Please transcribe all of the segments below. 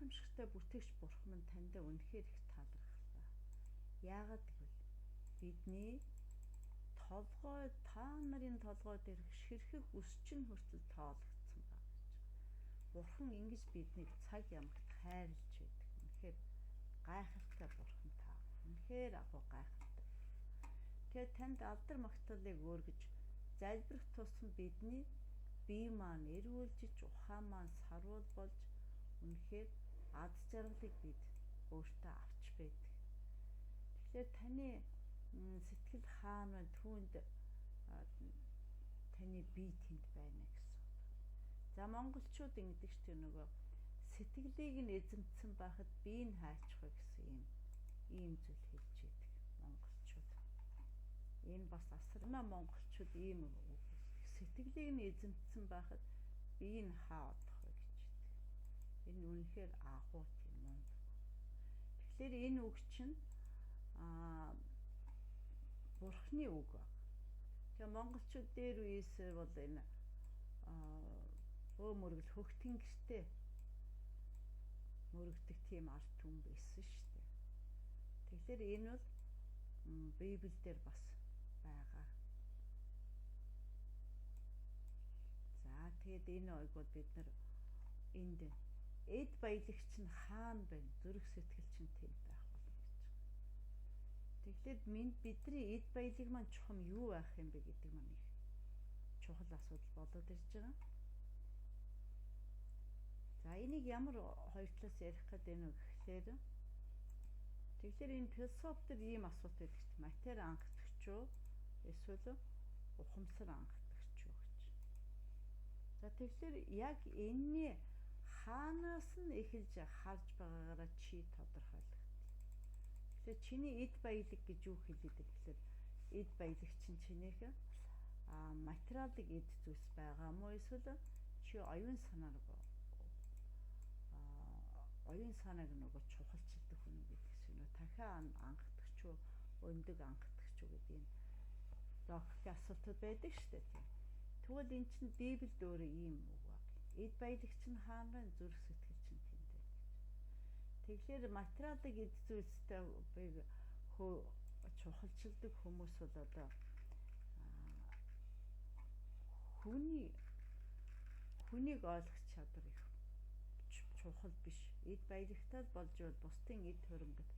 гайхамшигтай бүтээгч бурхан минь таньда үнэхээр их талархлаа. Яагаад гэвэл бидний толгой та нарын толгой дээр ширхэг үс чинь хүртэл тоологдсон байна гэж. Бурхан ингэж биднийг цаг ямагт хайрлж байдаг. Үнэхээр гайхалтай бурхан та. Үнэхээр агуу гайхалтай. Тэгээд танд алдар магтаалыг өргөж залбирах тусам бидний бие маань эрүүлжиж ухаан маань сарвал болж үнэхээр аз жаргалыг бид өөртөө авч байдаг. Тэгэхээр таны сэтгэл хаана түүнд таны бие тэнд байна гэсэн. За монголчууд ингэдэг ч нөгөө сэтгэлийг нь эзэмдсэн байхад биеийг хайчих вэ гэсэн ийм зүйл хэлж идэг монголчууд. Энэ бас асармаа монголчууд ийм сэтгэлийг нь эзэмдсэн байхад биеийг хаадах вэ гэж идэг. Энэ үнэхээр агуу тийм юм. Тэгэхээр энэ үг чинь Бурхны үг баг. Тэгээ монголчууд дээр үеэсээр бол энэ мөргөл хөхтөн гэртээ мөрөгдөг тийм арт түмэн байсан шүү дээ. Тэгэхээр энэ бол Библиэлд бас байгаа. За тэгээд энэ ойгод бид нар энд эд баялагч нь хаана байна? Зүрх сэтгэл чинь тэнд байх болно гэж. Тэгэхээр бидний эд баялаг маань чухам юу байх юм бэ гэдэг маань их чухал асуудал болоод ирж байгаа. За энийг ямар хоёр талаас ярих гэдэг нь гэхээр тэгэхээр энэ философи төр ийм асуулт байдаг ч матери анхдагч уу эсвэл ухамсар анхдагч уу гэж. За тэгэхээр яг энэний хаанаас нь эхэлж харж байгаагаараа чи тодорхойлох. Тэгэхээр чиний эд баялаг гэж юу хэлээд вэ гэхээр эд баялаг чинь чинийх материалыг эд зүйлс байгаа мó эсвэл чи оюун санааг нөгөө чухалчилдаг хүн гэдгээс нөө дахиад анхдагч уу өндөг анхдагч уу гэдэг энэ логикийн асуудал байдаг шүү дээ. Тэгвэл эн чинь Библиэд өөрөө ийм үг баг. Эд баялагч нь хаана зүрх сэтгэл чинь тэнд гэж. Тэгэхээр материалыг эд зүйлстэй чухалчилдаг хүмүүс бол одоо хүнийг ойлгох чадвар их чухал биш. Эд баялагтай болж бол бусдын эд хөрөнгөд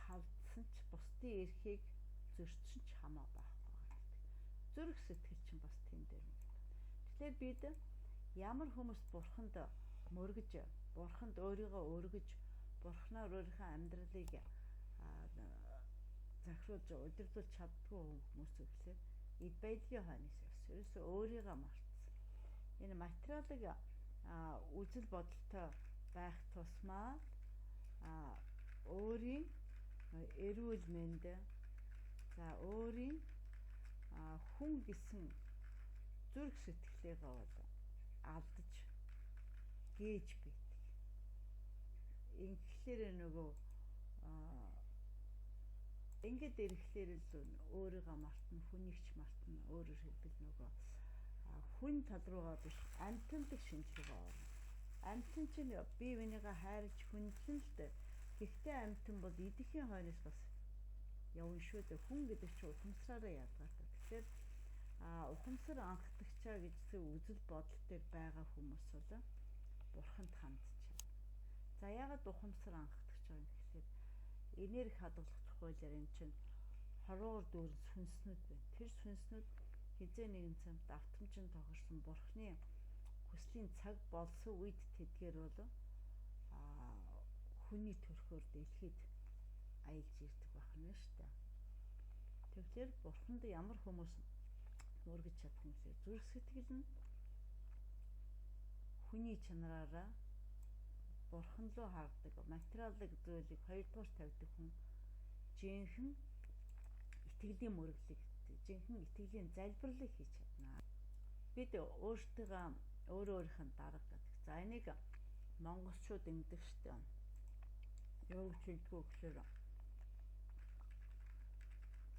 халдсан ч бусдын эрхийг зөрчин ч хамаа байхгүй гэдэг. Зүрх сэтгэл чинь бас тийм дээр нэг. Тэгэхээр бид ямар хүмүүс бурханд мөргөж, бурханд өөрийгөө өргөж, бурхнаар өөрийнхөө амьдралыг захируулж удирдуулж чаддгүй хүмүүс гэхлээр эд баялагын хойноос ерөөсөө өөрийгөө мартсан. Энэ материалыг үзэл бодолтой байх тусмаа өөрийн эрүүл мэнд за өөрийн хүн гэсэн зүрх сэтгэлээ бол алдаж гээж байдаг. Ингээхээр нөгөө ингээд ирэхлээр л өөрийгөө мартна, хүнийгч мартна, өөрөөр хэлбэл нөгөө хүн тал руугаа биш амьтандаг шинж рүүгээ орно. Амьтан чинь бие бинийгээ хайрж хүндлэн л дээ. Гэхдээ амьтан бол идэхийн хойноос бас явна шүү дээ. Хүн гэдэг чинь ухамсараараа ядгатай. Тэгэхээр ухамсар анхдагчаа гэж үзэл бодол дээр байгаа хүмүүс бол бурханд хандчихна. За яагаад ухамсар анхдагч байгаа юм гэхээр энерги хадгалах тухайлаар эн чинь хоруур дүүрэн сүнснүүд байна. Тэр сүнснүүд хизээ нэгэн цамт автомжин тохирсон бурхны хүслийн цаг болсон үед тэдгээр бол хүний төрхөөр дэлхийд аялж ирдэг байна шүү дээ. Тэгэхээр бурханд ямар хүмүүс мөргөж чадах юм бэ? Зүрх сэтгэл нь хүний чанараараа бурхан руу хардаг, материалын зүйлийг хоёрдугаар тавьдаг хүн жинхэнэ итгэлийн мөрөглийг, жинхэнэ итгэлийн залбирлыг хийж чадна. Бид өөртөө өөрийнхөө дарга гэдэг. За энийг монголчууд ингэдэг штэ. Юу гэж хэлдэггүй гэхээр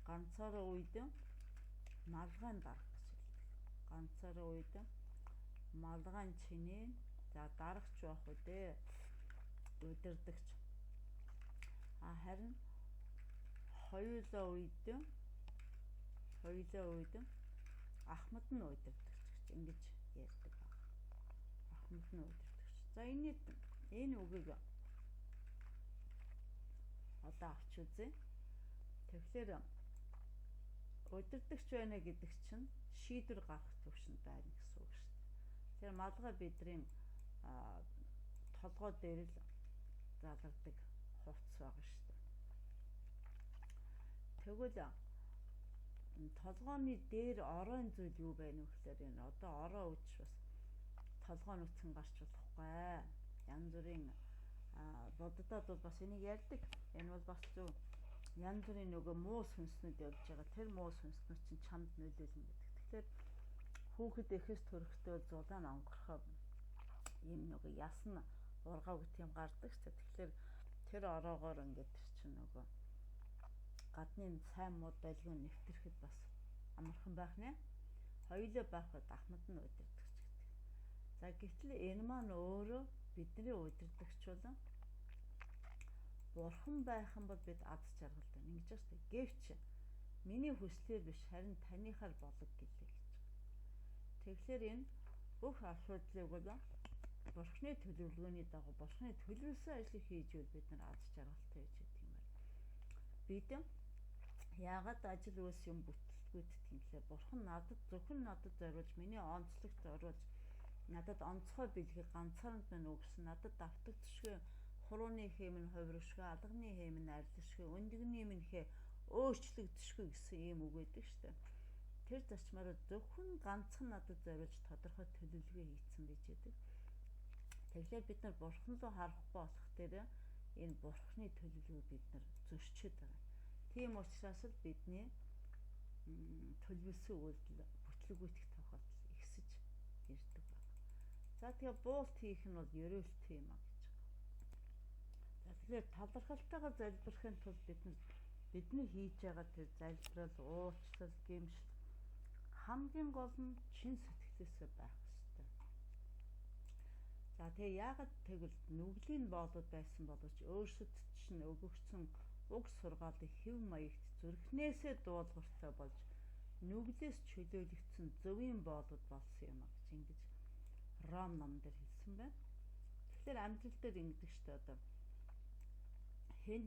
ганцаараа үед малгайн дарга гэж хэлдэг. Ганцаараа үед малгайн чинээ За дарагч байх үү дээ. Удирдагч. Харин хоёулаа үед Ахмад нь удирдагч гэж ингэж ярьдаг байна. Ахмад нь удирдагч. За энэ үгийг одоо авч үзье. Тэгэхээр удирдагч байна гэдэг чинь шийдвэр гаргах төвшөнд байна гэсэн үг шүү дээ. Тэгэхээр малгай бидний толгой дээр л залардаг хувцас байгаа шүү дээ. Тэгвэл толгойн дээр оройн зүйл юу байна вэ гэхээр энэ одоо ороо үдш бас толгой нүцгэн гарч болохгүй. Янз бүрийн боддод бол бас энийг ярьдаг. Энэ бол бас зөв янз бүрийн нөгөө муу сүнснүүд явж байгаа. Тэр муу сүнснүүд чинь чамд нөлөөлнө гэдэг. Тэгэхээр хүүхэд эхэс төрөхдөө зулаан онгорхоо ийм нөгөө ясна ургав гэх юм гардаг ч. Тэгэхээр тэр ороогоор ингээд чинь нөгөө гадны сайн муу долгио нэвтрэхэд бас амархан байх нэ. Хоёулаа байхад Ахмад нь удирдагч гэдэг. За гэтэл энэ маань өөрөө бидний удирдагч болон Бурхан байх юм бол бид аз жаргалтай ингэж байна шүү дээ. Гэвч миний хүслээр биш харин таныхаар болог гэлээ гэж. Тэгэхээр энэ бүх асуудлыг бол Бурханы төлөвлөгөөний дагуу Бурханы төлөвлөсөн ажлыг хийж үйл бид нар аз жаргалтай гэж хэлдэг юм байна. Бид яагаад ажил үйлс юм бүтэлгүйт гэхлээр Бурхан зөвхөн надад зориулж миний онцлогт зориулж надад онцгой бэлгийг ганцаард минь өгсөн. Надад давтагдшгүй хурууны хэмнэ хувиршгүй, алганы хэмнэ арилшгүй, өндөгний минхэ өөрчлөгдөшгүй гэсэн ийм үг байдаг шүү дээ. Тэр зарчмаар зөвхөн ганцхан надад зориулж тодорхой төлөвлөгөө хийцэн байж байдаг. Тэгэхээр бид нар Бурхан руу харахгүй болох дээр энэ Бурханы төлөвлөгөөг бид нар зөрчиж байгаа. Тийм учраас л бидний төлөвлөсөн үйлдэл бүтлгүүтэх тохиолдол ихсэж ирдэг байна. За тэгээ буулт хийх нь бол ерөөлт юм а гэж байгаа. За тэгэхээр талархалтайгаар залбирахын тулд бидний хийж байгаа тэр залбирал, уучлал, гэмшил хамгийн гол нь чин сэтгэлээсээ байх ёстой. За тэгээ яагаад тэгвэл нүглийн боолууд байсан боловч өөрсдөд чинь өгөгдсөн уг сургаалыг хэв маягт зүрхнээсээ дуулууртай болж нүглээс чөлөөлөгдсөн зөвийн боолууд болсон юм а гэж ингэж Ром номдэр хэлсэн байна. Тэгэхээр амьдрал дээр ингэдэг шүү дээ одоо хэн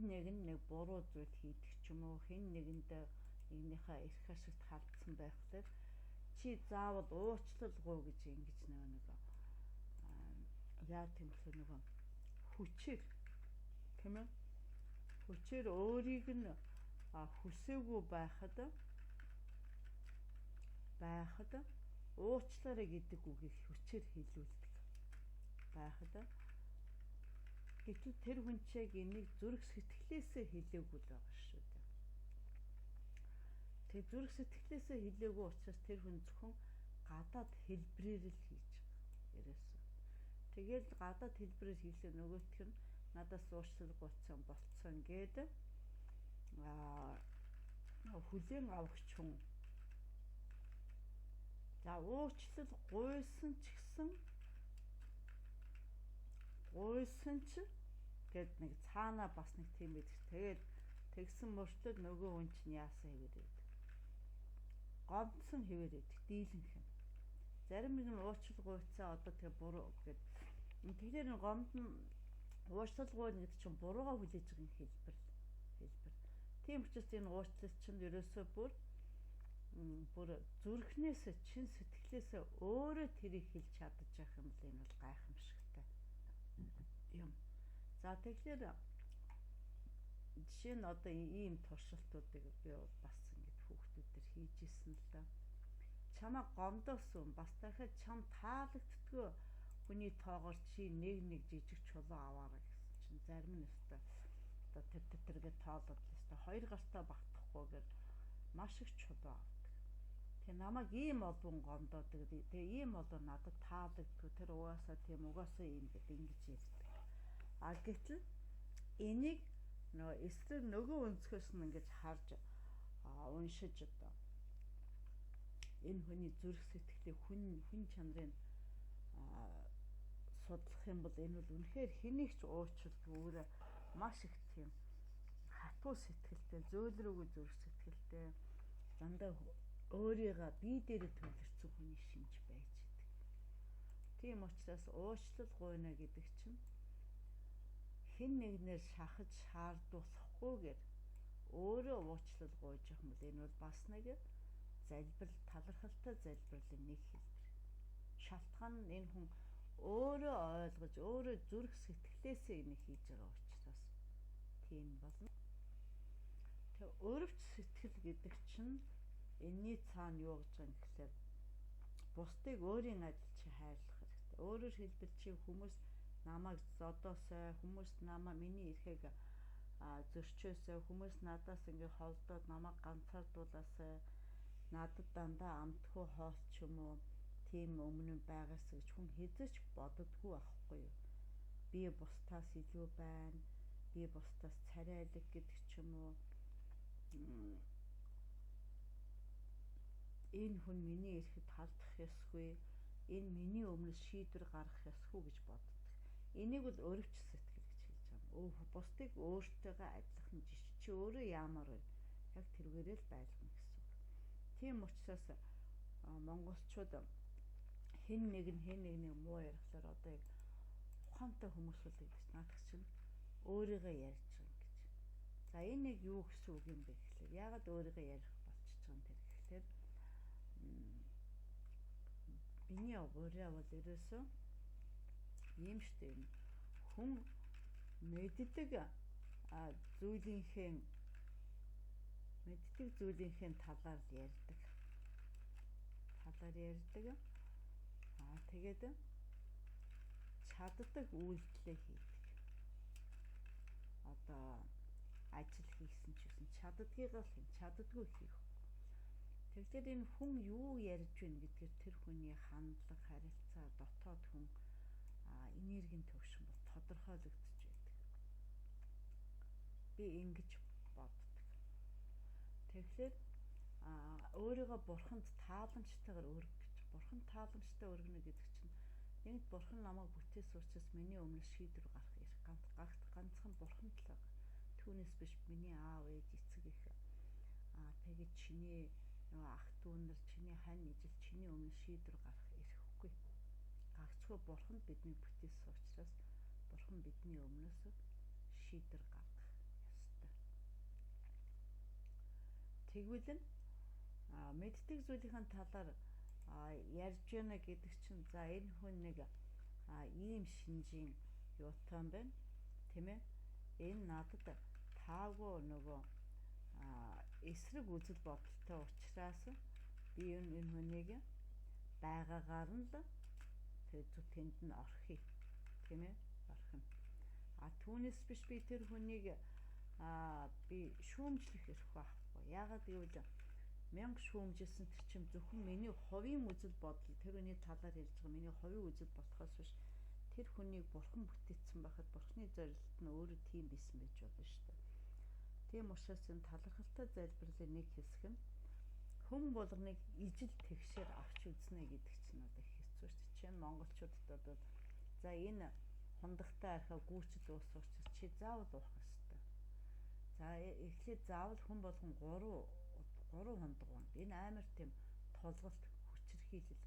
нэг буруу зүйл хийдэг ч юм уу хэн нэгэндээ нэгнийхээ эрх ашигт халдсан байхлаар чи заавал уучлалгүй гэж ингэж нэг яа тэмхлээ нөгөө хүчээр тийм ээ хүчээр өөрийг нь хүсээгүй байхад уучлаарай гэдэг үгийг хүчээр хэлүүлдэг байхад гэтэл тэр хүн чиг энийг зүрх сэтгэлээсээ хэлээгүй л байгаа шүү дээ. Тэр зүрх сэтгэлээсээ хэлээгүй учраас тэр хүн зөвхөн гадаад хэлбэрээр л хийж байгаа. Ерөөсөө. Тэгэл гадаад хэлбэрээр хийлээ нөгөөх нь надаас уучлал гуйсан болцсон гэдэг хүлээн авахч хүн. За уучлал гуйсан ч гэд нэг цаанаа бас нэг тийм байдаг. Тэгээд тэгсэн мөртлөө нөгөө хүн чинь яасан хэвээр байдаг. Гомдсон хэвээр байдаг. Дийлэнх юм. Зарим нэг нь уучлал гуйцаа одоо тэгээ буруу гэд. Тэгэхээр нэг гомдон уучлал гуйна гэдэг чинь буруугаа хүлээж байгаа хэлбэр. Тийм учраас энэ уучлал чинь ерөөсөө бүр зүрхнээс чин сэтгэлээс өөрөө тэрийг хэлж чадаж явах юм бол энэ бол гайхамшигтай юм. За тэгэхээр жишээ нь одоо ийм туршилтуудыг би бас ингэж хүүхдүүдээр хийж исэн л да. Чамаа гомдоосон бас дахиад чам таалагддгүй хүний тоогоор чи нэг жижиг чулуу аваарай гэсэн чинь зарим нь өстой одоо тэргээ тоолоод өстой хоёр гартаа багтахгүйгээр маш их чулуу авдаг. Тэгээ намайг ийм олбон гомдоодаг. Тэгээ ийм болоо надад таалагдгүй тэр угаасаа тийм угаасаа ийм гэдэг ингэж ярьдаг. Гэтэл энийг нөгөө өнцгөөс нь ингэж харж уншиж одоо энэ хүний зүрх сэтгэлийг хүн чанарын судлах юм бол энэ бол үнэхээр хэнийг ч уучлалгүй өөрөө маш их тийм хатуу сэтгэлтэй, зөөлрөөгүй зүрх сэтгэлтэй дандаа өөрийгөө бие дээрээ төвлөрсөн хүний шинж байж идэг. Тийм учраас уучлал гуйна гэдэг чинь хэн нэгнээр шахаж шаардуулахгүйгээр өөрөө уучлал гуйж явах юм бол энэ бол бас нэг залбирал, талархалтай залбирлын нэг хэлбэр. Шалтгаан нь энэ хүн өөрөө ойлгож, өөрөө зүрх сэтгэлээсээ энийг хийж байгаа учраас тийм болно. Тэгээ өрөвч сэтгэл гэдэг чинь энэний цаана юу гэж байгаа юм гэхээр бусдыг өөрийн адил чи хайрлах хэрэгтэй. Өөрөөр хэлбэл чи хүмүүс намайг зодоосой, хүмүүс намаа миний эрхийг зөрчөөсэй, хүмүүс надаас ингээ холдоод намайг ганцаардуулаасай, надад дандаа амтгүй хоолч юм уу, тийм өмнө байгаас гэж хүн хэзээ ч боддоггүй байхгүй юу. Би бусдаас илүү байна, би бусдаас царайлаг гэдэг ч юм уу. Энэ хүн миний эрхэд халдах ёсгүй, энэ миний өмнө шийдвэр гаргах ёсгүй гэж боддог. Энийг бол өрөвч сэтгэл гэж хэлж байгаа. Бусдыг өөртөөгөө адилхан жиш чи өөрөө яамаар вэ? Яг тэргээрээ л байлгана гэсэн үг. Тийм учраас монголчууд хэн нэгний муу ярихлаар одоо яг ухаантай хүмүүс бол гэж наадах чинь өөрийгөө ярьж байгаа гэж. За энэ яг юу гэсэн үг юм бэ гэхээр яагаад өөрийгөө ярих болчихж байгаа юм тэр гэхээр миний ураа бол ерөөсөө ийм штэ юм. Хүн мэддэг зүйлийнхээ талаар ярьдаг. Тэгээд чаддаг үйлдэлээ хийдэг. Одоо ажил хийсэн ч гэсэн чаддгийгаа л хийн, чаддгүй хийх. Тэгэхээр энэ хүн юу ярьж байна гэдгээр тэр хүний хандлага, харилцаа, дотоод хүн энергийн төвшин бол тодорхойлогдож байдаг. Би ингэж боддог. Тэгэхээр өөрийгөө бурханд тааламжтайгаар өргөх гэж. Бурханд тааламжтай өргөнө гэдэг чинь нэгд бурхан намайг бүтээсэн учраас миний өмнө шийдвэр гарах эрх ганцхан бурханд л байгаа. Түүнээс биш миний аав, ээж, эцэг их тэгээд чиний ах дүү нар, чиний хань ижил чиний өмнө шийдвэр гарах эрхгүй. Гагцхүү бурхан биднийг бүтээсэн учраас бурхан бидний өмнөөс шийдвэр гаргах ёстой. Тэгвэл мэддэг зүйлийн талаар ярьж яана гэдэг чинь за энэ хүн нэг ийм шинжийн юутай юм байна, тийм ээ? Энэ надад таагүй нөгөө эсрэг үзэл бодолтой учраас би энэ хүнийг байгаагаар нь л тэнд нь орхив, тийм ээ? Орхино. Түүнээс биш би тэр хүнийг би шүүмжлэх эрх байхгүй. Яагаад гэвэл 1000 шүүмжилсэн тэр чинь зөвхөн миний хувийн үзэл бодол, тэр хүний талаар ярьж байгаа миний хувийн үзэл болохоос биш тэр хүнийг бурхан бүтээсэн байхад бурханы зорилт нь өөрөө тийм байсан байж болно шүү дээ. Тийм учраас энэ талархалтай залбирлын нэг хэсэг нь хүн болгоныг ижил тэгшээр авч үзнэ гэдэг чинь одоо хэцүү шүү дээ. Чинь монголчуудад одоо за энэ хундагтай архаа гүйцэл уусах учраас чи заавал уух ёстой. За эхлээд заавал хүн болгон 3 хундаг уу. Энэ амар тийм тулгалт хүчирхийлэл.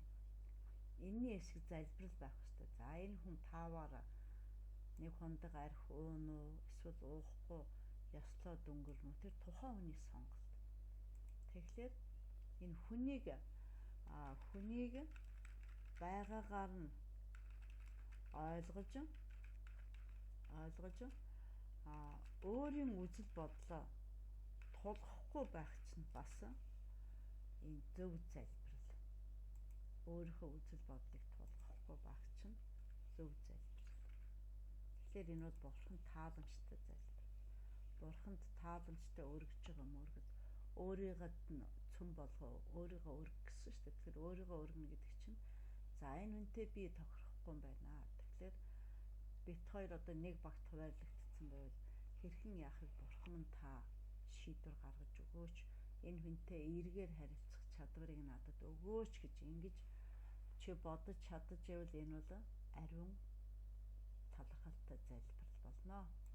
Энэний эсрэг залбирал байх ёстой. За энэ хүн тааваараа нэг хундаг арх уун уу эсвэл уухгүй ёслоо дөнгөрнө. Тэр тухайн хүний сонголт. Тэгэхээр энэ хүнийг байгаагаар нь ойлгож өөрийн үзэл бодлоо тулгахгүй байх чинь бас энэ зөв залбирал. Өөрийнхөө үзэл бодлыг тулгахгүй байх чинь зөв залбирал. Тэгэхээр энэ бол бурхан тааламжтай залбирал. Бурханд тааламжтай өргөж байгаа мөргөд өөрийгөө цөм болгоо, өөрийгөө өргөх гэсэн шүү дээ. Тэгэхээр өөрийгөө өргөнө гэдэг чинь за энэ хүнтэй би тохирохгүй юм байна. Тэгэхээр бит хоёр одоо нэг багт хуваарлагдсан байвал хэрхэн яахыг бурхан нь та шийдвэр гаргаж өгөөч. Энэ хүнтэй эргээр харилцах чадварыг надад өгөөч гэж ингэж чи бодож чадаж байвал энэ бол ариун болно.